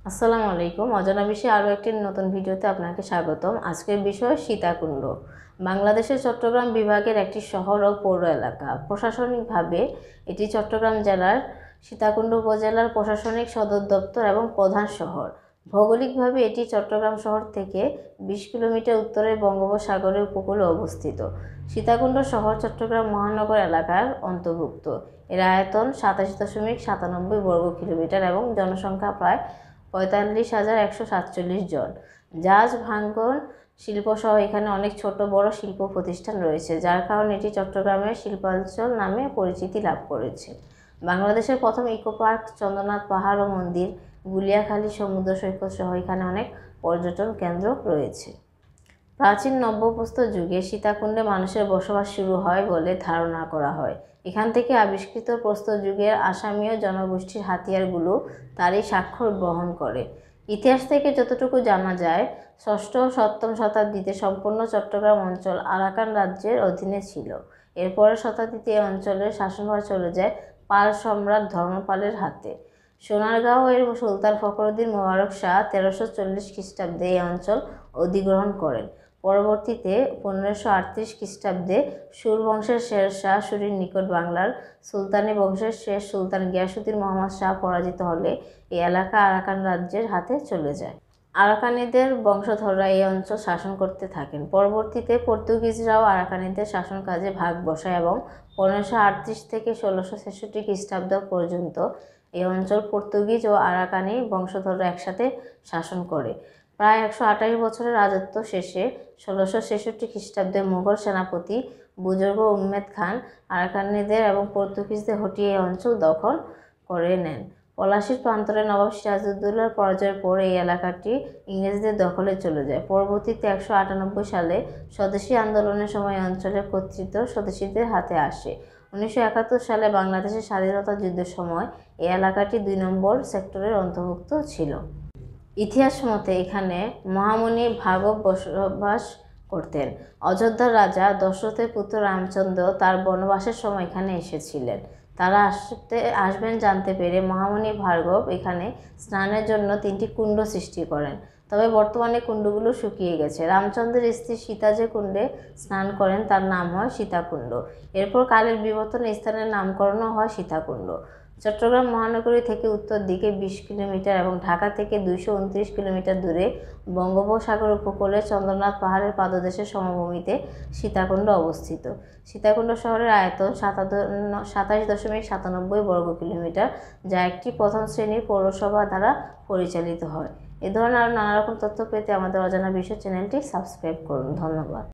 আসসালামু আলাইকুম। অজানা বিষয়ে আরও একটি নতুন ভিডিওতে আপনাকে স্বাগতম। আজকের বিষয় সীতাকুণ্ড। বাংলাদেশের চট্টগ্রাম বিভাগের একটি শহর ও পৌর এলাকা। প্রশাসনিকভাবে এটি চট্টগ্রাম জেলার সীতাকুণ্ড উপজেলার প্রশাসনিক সদর দপ্তর এবং প্রধান শহর। ভৌগোলিকভাবে এটি চট্টগ্রাম শহর থেকে 20 কিলোমিটার উত্তরে বঙ্গোপসাগরের উপকূলে অবস্থিত। সীতাকুণ্ড শহর চট্টগ্রাম মহানগর এলাকার অন্তর্ভুক্ত। এর আয়তন 87.97 বর্গ কিলোমিটার এবং জনসংখ্যা প্রায় 45,147 জন। জাহাজ ভাঙন শিল্পসহ এখানে অনেক ছোট বড় শিল্প প্রতিষ্ঠান রয়েছে, যার কারণে এটি চট্টগ্রামের শিল্পাঞ্চল নামে পরিচিতি লাভ করেছে। বাংলাদেশের প্রথম ইকো পার্ক, চন্দ্রনাথ পাহাড় ও মন্দির, গুলিয়াখালী সমুদ্র সৈকত সহ এখানে অনেক পর্যটন কেন্দ্র রয়েছে। প্রাচীন নব্যপ্রস্তর যুগে সীতাকুণ্ডে মানুষের বসবাস শুরু হয় বলে ধারণা করা হয়। এখান থেকে আবিষ্কৃত প্রস্তর যুগের আসামীয় জনগোষ্ঠীর হাতিয়ারগুলো তারই স্বাক্ষর বহন করে। ইতিহাস থেকে যতটুকু জানা যায়, 6ষ্ঠ ও 7ম শতাব্দীতে সম্পূর্ণ চট্টগ্রাম অঞ্চল আরাকান রাজ্যের অধীনে ছিল। এরপরের শতাব্দীতে এই অঞ্চলের শাসনভার চলে যায় পাল সম্রাট ধর্মপালের হাতে। সোনারগাঁও এর সুলতান ফখরুদ্দীন মোবারক শাহ 1340 খ্রিস্টাব্দে এই অঞ্চল অধিগ্রহণ করেন। পরবর্তীতে 1538 খ্রিস্টাব্দে সুর বংশের শের শাহ সুরির নিকট বাংলার সুলতানি বংশের শেষ সুলতান গিয়াসুদ্দীন মোহাম্মদ শাহ পরাজিত হলে এই এলাকা আরাকান রাজ্যের হাতে চলে যায়। আরাকানিদের বংশধররা এই অঞ্চল শাসন করতে থাকেন। পরবর্তীতে পর্তুগিজরাও আরাকানিদের শাসন কাজে ভাগ বসায় এবং 1538 থেকে 1666 খ্রিস্টাব্দ পর্যন্ত এই অঞ্চল পর্তুগিজ ও আরাকানি বংশধররা একসাথে শাসন করে। প্রায় 128 বছরের রাজত্ব শেষে 1666 খ্রিস্টাব্দে মুঘল সেনাপতি বুজুর্গ উম্মেদ খান আরাকানিদের এবং পর্তুগিজদের হটিয়ে এই অঞ্চল দখল করে নেন। পলাশীর প্রান্তরে নবাব সিরাজউদ্দৌলার পরাজয়ের পর এই এলাকাটি ইংরেজদের দখলে চলে যায়। পরবর্তীতে 198 সালে স্বদেশী আন্দোলনের সময় অঞ্চলের কর্তৃত্ব স্বদেশীদের হাতে আসে। 1971 সালে বাংলাদেশের স্বাধীনতা যুদ্ধের সময় এই এলাকাটি 2 নম্বর সেক্টরের অন্তর্ভুক্ত ছিল। ইতিহাস মতে এখানে মহামুনি ভার্গব বসবাস করতেন। অযোধ্যার রাজা দশরথের পুত্র রামচন্দ্র তার বনবাসের সময় এখানে এসেছিলেন। তারা আসবেন জানতে পেরে মহামুনি ভার্গব এখানে স্নানের জন্য 3টি কুণ্ড সৃষ্টি করেন। তবে বর্তমানে কুণ্ডগুলো শুকিয়ে গেছে। রামচন্দ্রের স্ত্রী সীতা যে কুণ্ডে স্নান করেন তার নাম হয় সীতাকুণ্ড। এরপর কালের বিবর্তনে স্থানের নামকরণও হয় সীতাকুণ্ড। চট্টগ্রাম মহানগরী থেকে উত্তর দিকে 20 কিলোমিটার এবং ঢাকা থেকে 229 কিলোমিটার দূরে বঙ্গোপসাগর উপকূলে চন্দ্রনাথ পাহাড়ের পাদদেশের সমভূমিতে সীতাকুণ্ড অবস্থিত। সীতাকুণ্ড শহরের আয়তন 27.97 বর্গ কিলোমিটার, যা একটি প্রথম শ্রেণীর পৌরসভা দ্বারা পরিচালিত হয়। এ ধরনের আরও নানা রকম তথ্য পেতে আমাদের অজানা বিষয় চ্যানেলটি সাবস্ক্রাইব করুন। ধন্যবাদ।